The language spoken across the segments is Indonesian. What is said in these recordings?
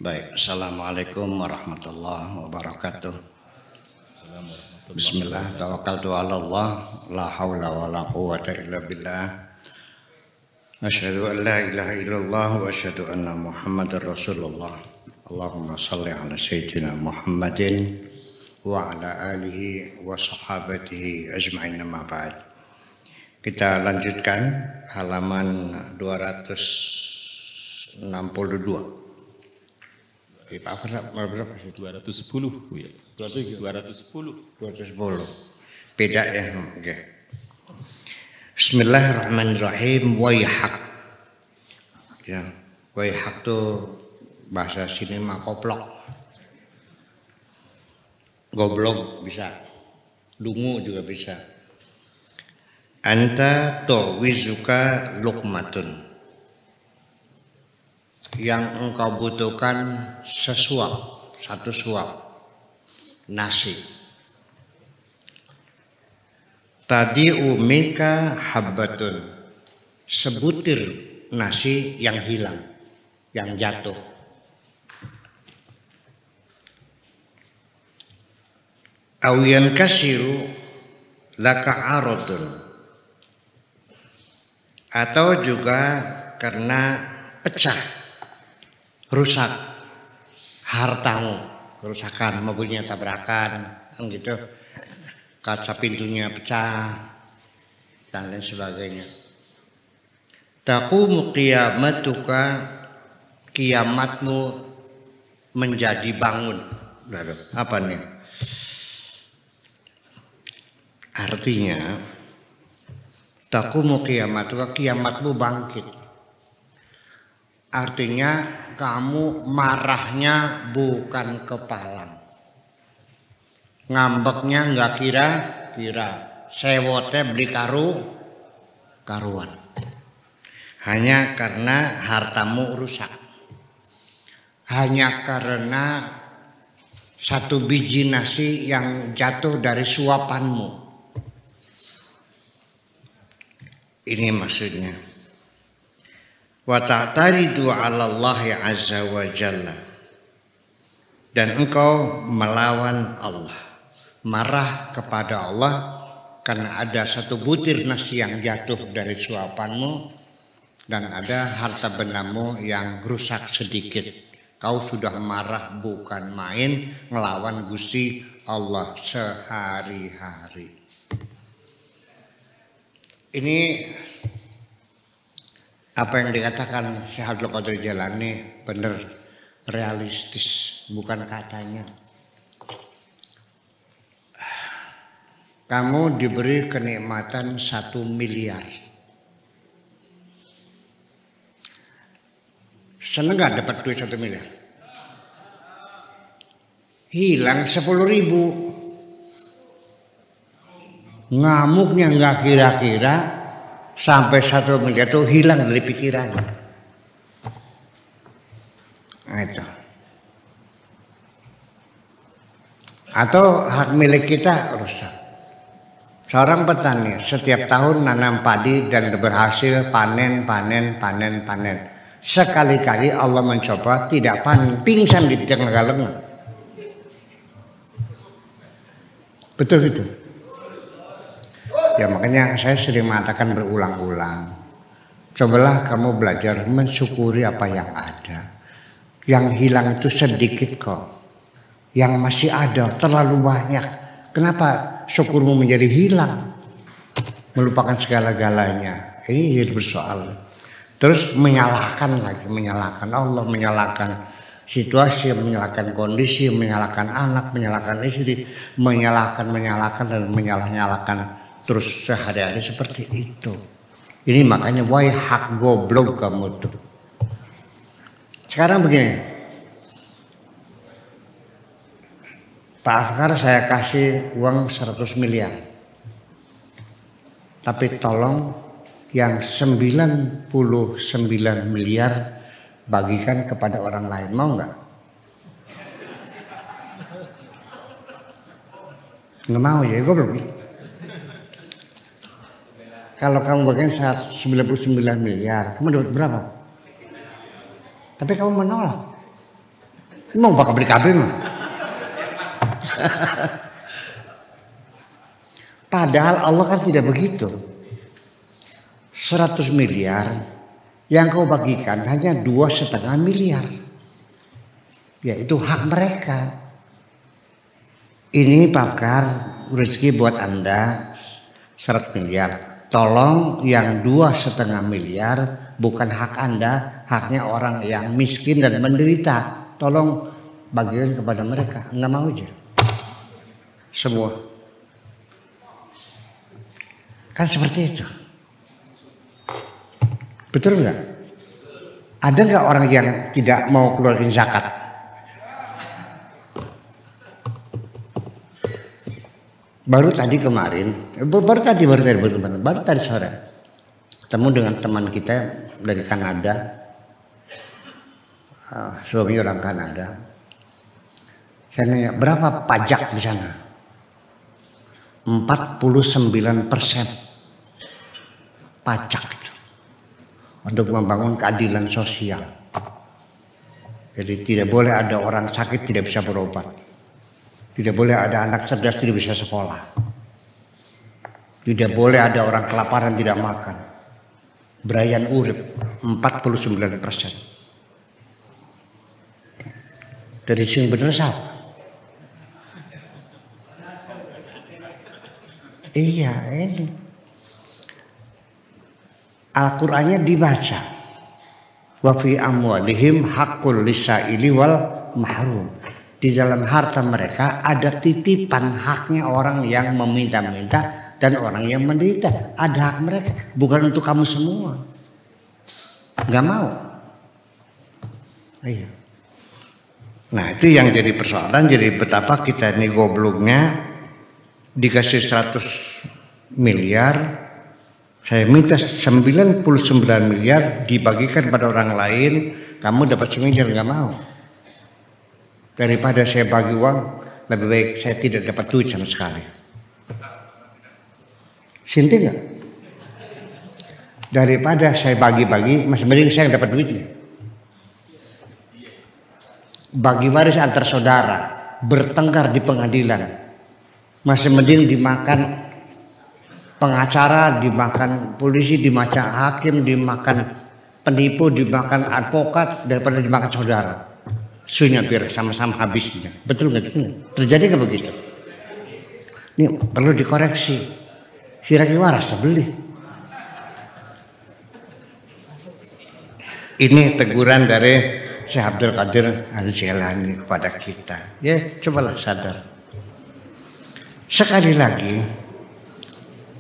Baik, Assalamualaikum warahmatullahi wabarakatuh. Bismillah, tawakkaltu ala Allah, la hawla wa la quwwata illa billah. Asyhadu an la ilaha illallah wa asyhadu anna Muhammadar Rasulullah. Allahumma salli ala sayyidina Muhammadin wa ala alihi wa sahabatihi ajma'in, amma ba'd. Kita lanjutkan halaman 262. Berapa sih? 210 ya. 210. Beda ya. Oke. Bismillahirrahmanirrahim. Waihak. Ya, waihak tuh bahasa sini mah koplok. Goblok bisa. Dungu juga bisa. Anta tu'wizuka luqmatun. Yang engkau butuhkan satu suap nasi. Tadi umika habbatun, sebutir nasi yang hilang, yang jatuh. Awiyan kasiru laka arodun, atau juga karena pecah, rusak hartamu, kerusakan, mobilnya tabrakan, gitu, kaca pintunya pecah dan lain sebagainya. Taqumu qiyamatuka, kiamatmu menjadi bangun. Apa nih? Artinya taqumu qiyamatuka, kiamatmu bangkit. Artinya kamu marahnya bukan kepalang, ngambeknya nggak kira-kira, sewotnya beli karuan, hanya karena hartamu rusak, hanya karena satu biji nasi yang jatuh dari suapanmu. Ini maksudnya. Wa ta'taridu 'ala Allah azza wa jalla, dan engkau melawan Allah, marah kepada Allah karena ada satu butir nasi yang jatuh dari suapanmu dan ada harta bendamu yang rusak sedikit. Kau sudah marah bukan main, ngelawan Gusti Allah sehari-hari. Ini apa yang dikatakan Syekh Abdul Qadir Jailani benar, realistis, bukan katanya. Kamu diberi kenikmatan 1 miliar. Seneng gak dapat duit 1 miliar? Hilang 10.000. Ngamuknya gak kira-kira, sampai 1 miliar itu hilang dari pikiran. Nah, itu. Atau hak milik kita rusak. Seorang petani setiap tahun nanam padi dan berhasil panen. Sekali-kali Allah mencoba tidak panen, pingsan di tengah lengan. Betul itu. Ya makanya saya sering mengatakan berulang-ulang, cobalah kamu belajar mensyukuri apa yang ada. Yang hilang itu sedikit kok, yang masih ada terlalu banyak. Kenapa syukurmu menjadi hilang? Melupakan segala-galanya. Ini jadi bersoal. Terus menyalahkan lagi, menyalahkan Allah, menyalahkan situasi, menyalahkan kondisi, menyalahkan anak, menyalahkan istri, menyalahkan dan menyalah-nyalahkan. Terus sehari-hari seperti itu. Ini makanya waihak, goblok kamu tuh. Sekarang begini, Pak Afkar saya kasih uang 100 miliar. Tapi tolong yang 99 miliar bagikan kepada orang lain, mau nggak? Nggak mau ya, gue belum. Kalau kamu bagian 99 miliar, kamu dapat berapa? Tapi kamu menolak. Mau bakal beli kabel mah. Padahal Allah kan tidak begitu. 100 miliar yang kau bagikan hanya 2,5 miliar. Ya itu hak mereka. Ini pakar rezeki buat Anda 100 miliar. Tolong yang 2,5 miliar bukan hak Anda, haknya orang yang miskin dan menderita. Tolong bagikan kepada mereka. Enggak mau aja. Semua. Kan seperti itu. Betul nggak? Ada nggak orang yang tidak mau keluarin zakat? Baru tadi sore ketemu dengan teman kita dari Kanada, suami orang Kanada. Saya nanya, berapa pajak di sana? 49% pajak untuk membangun keadilan sosial. Jadi tidak boleh ada orang sakit tidak bisa berobat. Tidak boleh ada anak cerdas tidak bisa sekolah. Tidak boleh ada orang kelaparan tidak makan. Brian urip 49%. Dari sing bener siapa? Iya ini. Al-Qur'annya dibaca. Wa fi amwalihim haqqul lisaili wal mahrum. Di dalam harta mereka ada titipan haknya orang yang meminta-minta dan orang yang menderita. Ada hak mereka, bukan untuk kamu semua. Nggak mau. Iya. Nah itu yang jadi persoalan. Jadi betapa kita ini gobloknya dikasih 100 miliar. Saya minta 99 miliar dibagikan pada orang lain. Kamu dapat 1 miliar nggak mau. Daripada saya bagi uang, lebih baik saya tidak dapat duit sama sekali. Sinti nggak? Daripada saya bagi-bagi, masih mending saya dapat duitnya. Bagi waris antar saudara, bertengkar di pengadilan, masih mending dimakan pengacara, dimakan polisi, dimakan hakim, dimakan penipu, dimakan advokat daripada dimakan saudara. Sunya biar sama-sama habisnya. Betul nggak? Terjadi nggak begitu? Ini perlu dikoreksi. Siraki waras beli. Ini teguran dari Syekh Abdul Qadir Al-Jailani kepada kita. Ya, cobalah sadar. Sekali lagi,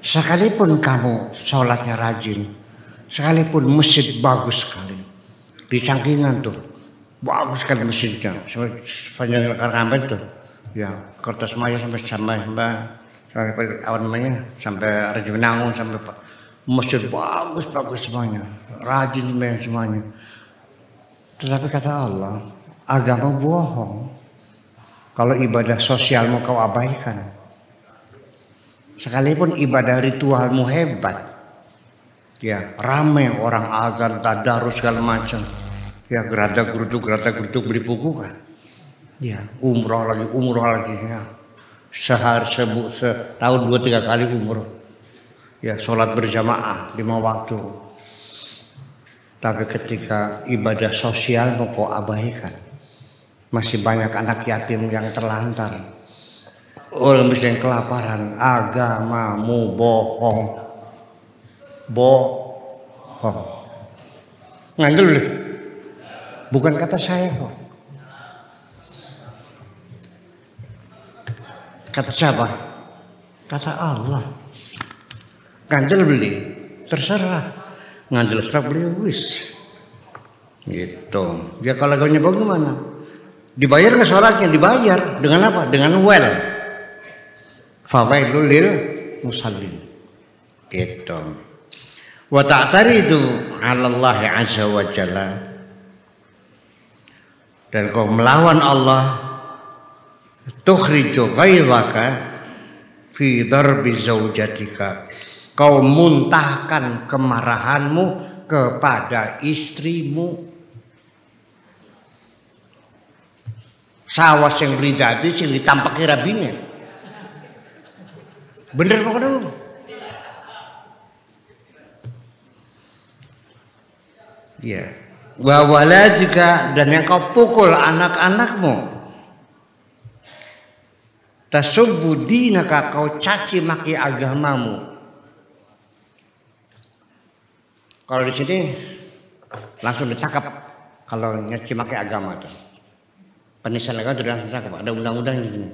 sekalipun kamu sholatnya rajin, sekalipun masjid bagus sekali, di Cangkingan tuh. Bagus sekali mesinnya, sepanjang Karangkampen tuh, ya Kertas Maya sampai awan namanya sampai Raja Menangun sampai masjid bagus semuanya, rajin semuanya. Tetapi kata Allah, agama bohong. Kalau ibadah sosialmu kau abaikan, sekalipun ibadah ritualmu hebat, ya ramai orang azan, tadarus segala macam. Ya gerada geruduk beli buku kan. Ya umroh lagi ya. Setahun 2-3 kali umroh. Ya sholat berjamaah 5 waktu. Tapi ketika ibadah sosial mau kau abaikan, masih banyak anak yatim yang terlantar, orang miskin kelaparan, agamamu bohong. Ngandel deh. Bukan kata saya kok. Kata siapa? Kata Allah. Ngandel beli, terserah. Ngandel serak beli wis. Gitu. Dia kalau lagunya bagaimana? Dibayar nggak sholatnya? Dibayar. Dengan apa? Dengan well. Fawailul lil musallin. Gitu. Wa ta'taridu 'ala Allah 'azza wa jalla. Dan kau melawan Allah, tukhriju ghaidhaka fi darbi zaujatika. Kau muntahkan kemarahanmu kepada istrimu. Sawas yang beli tadi sih ditampaki rabinya. Bener apa dulu? Iya. Wa waladika, dan yang kau pukul anak-anakmu. Tasubbu dinaka, kau caci maki agamamu. Kalau di sini langsung ditangkap kalau nyaci maki agama itu. Penistaan agama sudah langsung ditangkap. Ada undang-undang di sini.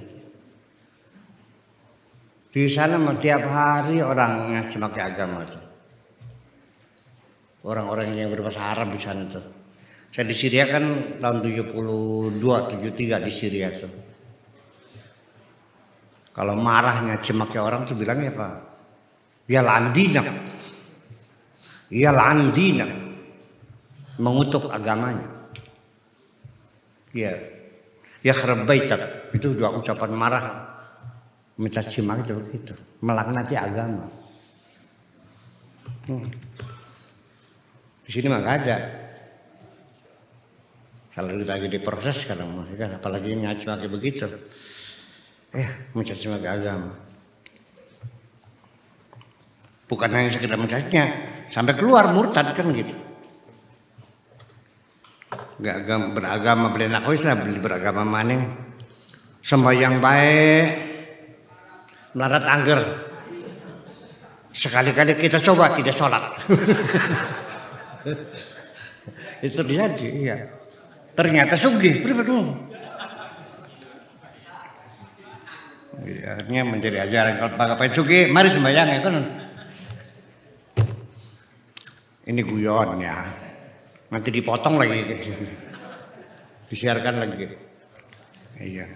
Di sana tiap hari orang nyaci maki agama itu. Orang-orang yang berbahasa Arab di sana tuh. Saya di Syria kan tahun 72, 73 di Syria tuh. Kalau marahnya cemaki orang tuh bilangnya apa? Ya landinak. Ya landinak. Mengutuk agamanya. Ya. Ya kharabaitak. Itu dua ucapan marah. Minta cemaki itu begitu. Melaknati agama. Di sini mah gak ada. Kalau kita lagi diproses sekarang, apalagi nyaci maki begitu. Mencaci maki agama. Bukan hanya sekedar mencacinya, sampai keluar murtad kan gitu. Gak beragama belenak lah, beragama maning. Sembahyang baik, melarat angger. Sekali-kali kita coba tidak sholat. Itu dia, iya. Ternyata sugih, akhirnya menjadi ajaran kalau pakai sugih, mari sembahyang ya kan. Ini guyon ya, nanti dipotong lagi, disiarkan lagi. Iya.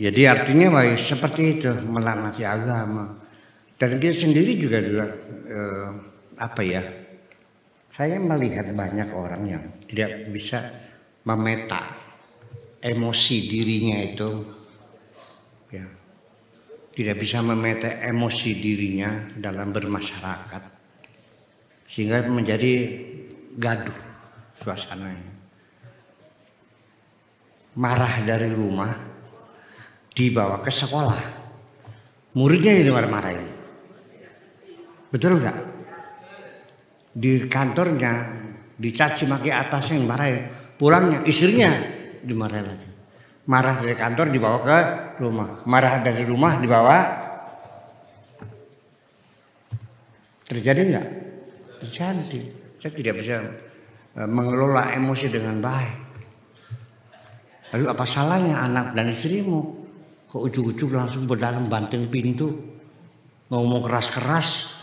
Jadi artinya seperti itu, melaknati agama. Dan dia sendiri juga apa ya? Saya melihat banyak orang yang tidak bisa memeta emosi dirinya itu, ya, tidak bisa memeta emosi dirinya dalam bermasyarakat, sehingga menjadi gaduh suasananya. Marah dari rumah dibawa ke sekolah, muridnya yang marah-marahin, betul nggak? Di kantornya dicaci maki atasnya yang marahin, pulangnya istrinya dimarahin lagi. Marah dari kantor dibawa ke rumah, marah dari rumah dibawa. Terjadi nggak? Terjadi. Saya tidak bisa mengelola emosi dengan baik. Lalu apa salahnya anak dan istrimu? Kok ujuk-ujuk langsung berdalam banting pintu, ngomong keras-keras,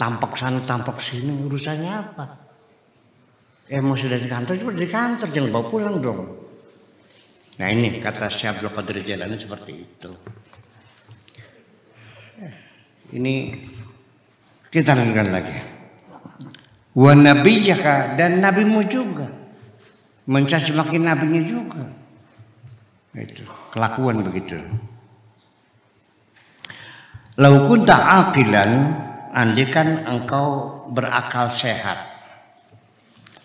tampak sana tampak sini, urusannya apa? Emosi dari kantor cuma di kantor, jangan bawa pulang dong. Nah ini kata Syekh Abdul Qadir Jailani seperti itu. Ini kita lanjutkan lagi. Wa nabiyyaka, dan nabimu juga mencaci maki nabinya juga. Itu kelakuan begitu. Lau kunta aqilan, andaikan engkau berakal sehat,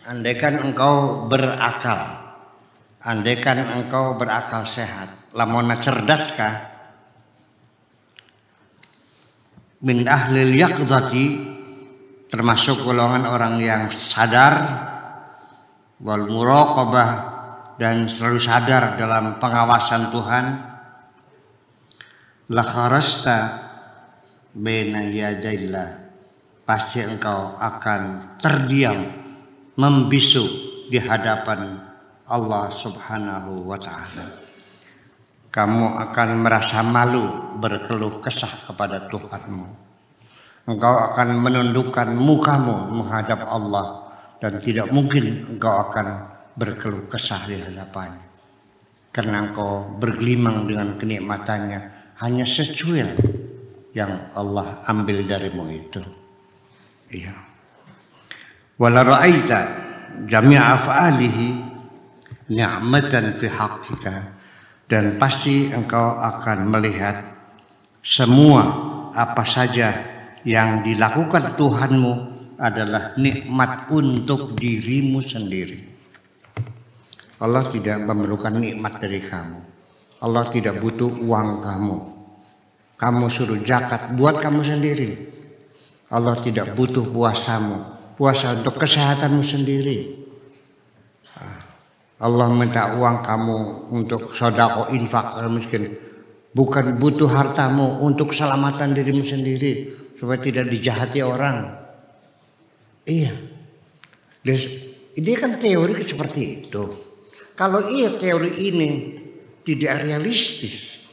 andaikan engkau berakal, andaikan engkau berakal sehat, lamona cerdaskah, min ahlil yaqzati, termasuk golongan orang yang sadar, wal muraqabah, dan selalu sadar dalam pengawasan Tuhan, la kharasta baina yadaillah, pasti engkau akan terdiam membisu di hadapan Allah Subhanahu wa ta'ala. Kamu akan merasa malu berkeluh kesah kepada Tuhanmu. Engkau akan menundukkan mukamu menghadap Allah, dan tidak mungkin engkau akan berkeluh kesah di hadapannya, karena engkau bergelimang dengan kenikmatannya, hanya secuil yang Allah ambil darimu itu. Iya. Wala ra'aita jami'a af'alihi ni'matan fi haqqika, dan pasti engkau akan melihat semua apa saja yang dilakukan Tuhanmu adalah nikmat untuk dirimu sendiri. Allah tidak memerlukan nikmat dari kamu. Allah tidak butuh uang kamu. Kamu suruh zakat buat kamu sendiri. Allah tidak butuh puasamu. Puasa untuk kesehatanmu sendiri. Allah minta uang kamu untuk sedekah, infak miskin. Bukan butuh hartamu untuk keselamatan dirimu sendiri supaya tidak dijahati orang. Iya. Ini kan teori seperti itu. Kalau iya teori ini tidak realistis,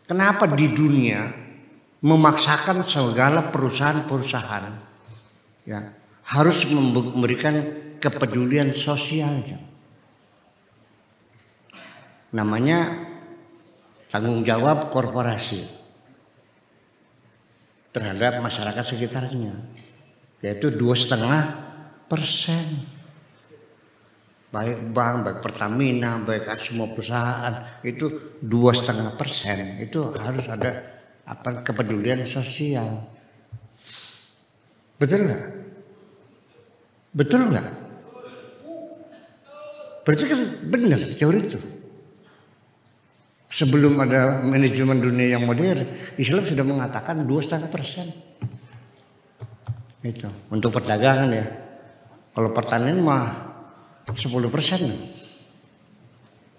kenapa di dunia memaksakan segala perusahaan-perusahaan ya harus memberikan kepedulian sosialnya? Namanya tanggung jawab korporasi terhadap masyarakat sekitarnya, yaitu 2,5%. Baik bank, baik Pertamina, baik semua perusahaan itu 2,5%. Itu harus ada kepedulian sosial. Betul nggak? Betul nggak? Berarti kan benar teori itu. Sebelum ada manajemen dunia yang modern, Islam sudah mengatakan 2,5%. Itu untuk perdagangan ya. Kalau pertanian mah 10%.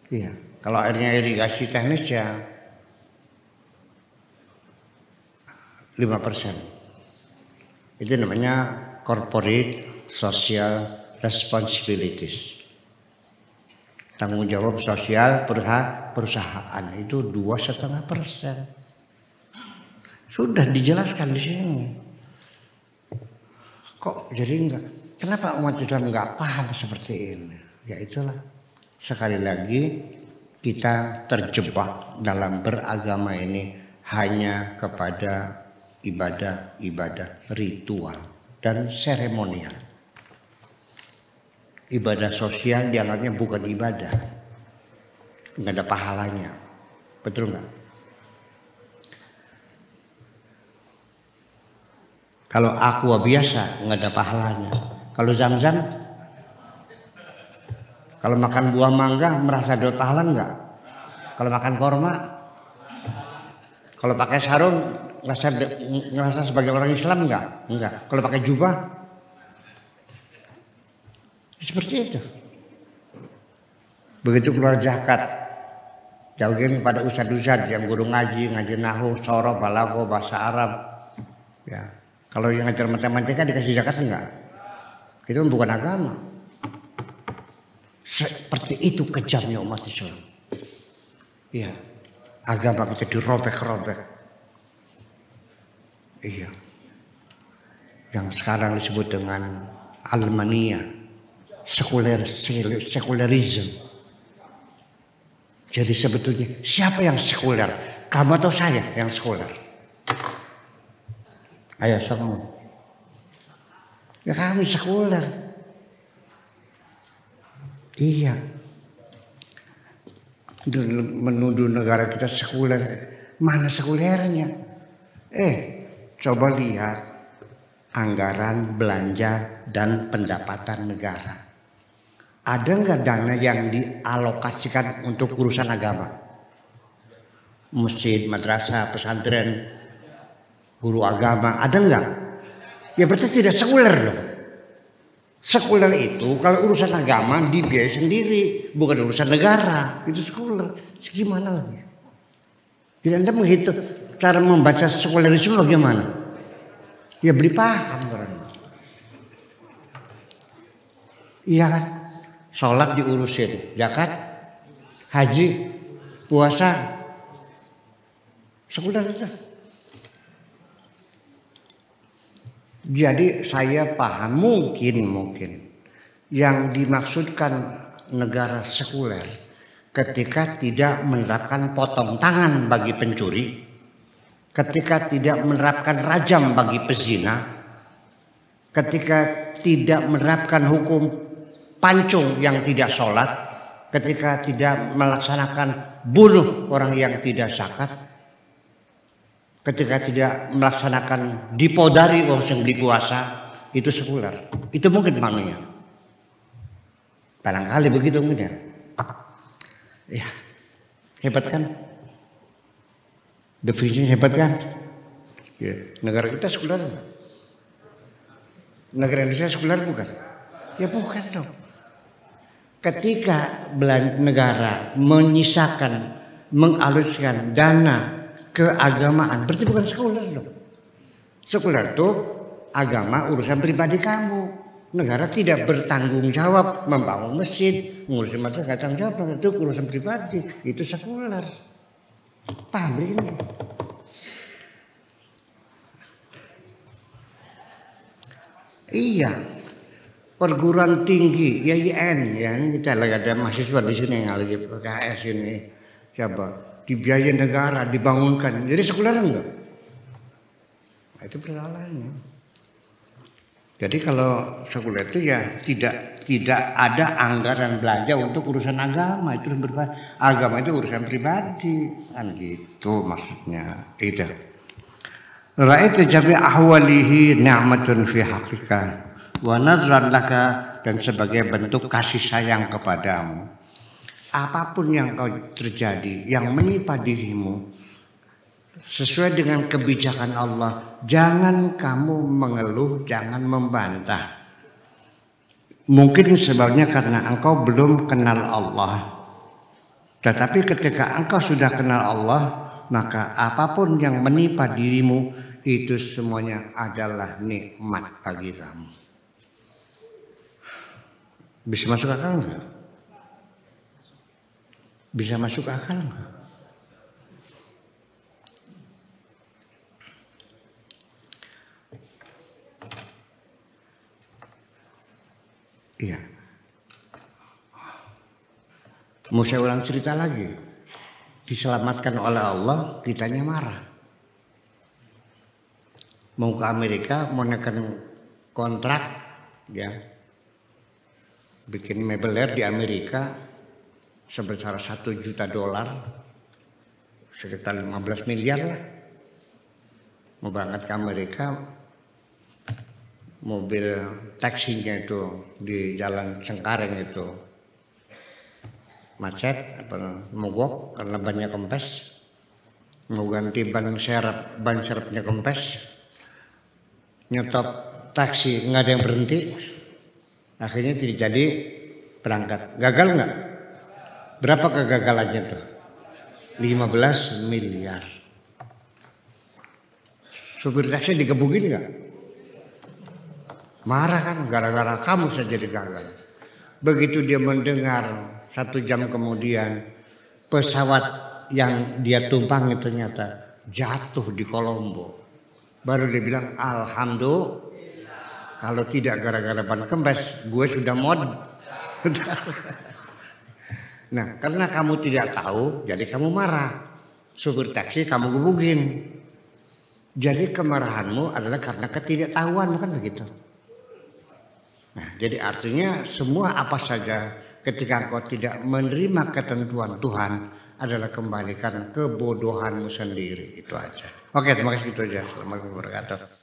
Iya. Kalau airnya irigasi teknis ya 5%. Itu namanya corporate social responsibilities. Tanggung jawab sosial perusahaan itu 2,5%. Sudah dijelaskan di sini. Kok jadi enggak? Kenapa umat Islam enggak paham seperti ini? Ya itulah. Sekali lagi kita terjebak dalam beragama ini hanya kepada ibadah-ibadah ritual dan seremonial. Ibadah sosial dianggapnya bukan ibadah, nggak ada pahalanya, betul nggak? Kalau aqua biasa nggak ada pahalanya. Kalau zam-zam, kalau makan buah mangga merasa ada pahala nggak? Kalau makan korma, kalau pakai sarung ngerasa sebagai orang Islam nggak? Enggak. Kalau pakai jubah seperti itu. Begitu keluar zakat, jauhin pada ustadz-ustadz yang guru ngaji nahu, sorof, balaghah, bahasa Arab. Ya, kalau yang ngajar matematika dikasih zakat enggak? Itu bukan agama. Seperti itu kejamnya umat Islam. Iya, agama kita dirobek-robek. Iya, yang sekarang disebut dengan Almania. Sekularisme. Jadi sebetulnya siapa yang sekuler? Kamu atau saya yang sekuler? Ayo sama. Ya kami sekuler. Iya. Menuduh negara kita sekuler. Mana sekulernya? Coba lihat anggaran belanja dan pendapatan negara. Ada nggak dana yang dialokasikan untuk urusan agama? Masjid, madrasah, pesantren, guru agama, ada nggak? Ya berarti tidak sekuler dong. Sekuler itu kalau urusan agama dibiayai sendiri, bukan urusan negara. Itu sekuler. Gimana lagi? Jadi Anda menghitung cara membaca sekulerisme bagaimana? Ya beri paham orang. Iya kan? Sholat diurusin, zakat, haji, puasa, sekuler itu. Jadi saya paham mungkin yang dimaksudkan negara sekuler ketika tidak menerapkan potong tangan bagi pencuri, ketika tidak menerapkan rajam bagi pezina, ketika tidak menerapkan hukum pancung yang tidak sholat, ketika tidak melaksanakan bunuh orang yang tidak zakat, ketika tidak melaksanakan dipodari orang yang beli puasa, itu sekuler. Itu mungkin maknanya. Barangkali begitu mungkin. Ya, hebat kan? Definisinya hebat kan? Ya, negara kita sekuler. Negara Indonesia sekuler bukan? Ya bukan dong. Ketika negara menyisakan, mengalirkan dana keagamaan, berarti bukan sekuler dong. Sekuler itu agama urusan pribadi kamu. Negara tidak bertanggung jawab membangun masjid, ngurusin masyarakat, tanggung jawab itu urusan pribadi, itu sekuler. Paham ini? Iya, perguruan tinggi YIN ya, kita lagi ada mahasiswa di sini yang lagi PKS ini, siapa? Dibiayai negara, dibangunkan, jadi sekuler enggak? Nah, itu persoalannya. Jadi kalau sekuler itu ya tidak ada anggaran belanja untuk urusan agama, itu agama itu urusan pribadi, kan gitu maksudnya. Itu. Ra'aitu jami' ahwalihi ni'matun fi haqqika wa nazran laka, dan sebagai bentuk kasih sayang kepadamu. Apapun yang kau terjadi, yang menimpa dirimu, sesuai dengan kebijakan Allah, jangan kamu mengeluh, jangan membantah. Mungkin sebabnya karena engkau belum kenal Allah. Tetapi ketika engkau sudah kenal Allah, maka apapun yang menimpa dirimu itu semuanya adalah nikmat bagi kamu. Bisa masuk akal enggak? Bisa masuk akal enggak? Iya. Mau saya ulang cerita lagi. Diselamatkan oleh Allah, kitanya marah. Mau ke Amerika, mau nekan kontrak, ya, bikin mebeler di Amerika sebesar $1 juta, sekitar 15 miliar lah. Mau berangkat ke Amerika, mobil taksinya itu di Jalan Cengkareng itu macet, mogok karena bannya kempes, mau ganti ban serepnya kempes, nyetop taksi nggak ada yang berhenti, akhirnya tidak jadi berangkat. Gagal nggak? Berapa kegagalannya tuh? 15 miliar. Supir taksi digebukin nggak? Marah kan, gara-gara kamu saja gagal. Begitu dia mendengar 1 jam kemudian pesawat yang dia tumpangi ternyata jatuh di Kolombo, baru dia bilang alhamdulillah, kalau tidak gara-gara ban kempes gue sudah mod. Nah, karena kamu tidak tahu jadi kamu marah, supir taksi kamu gebukin. Jadi kemarahanmu adalah karena ketidaktahuan, kan begitu. Nah, jadi artinya semua apa saja ketika engkau tidak menerima ketentuan Tuhan adalah kembalikan kebodohanmu sendiri, itu aja. Oke, terima kasih, itu aja. Assalamualaikum warahmatullahi wabarakatuh.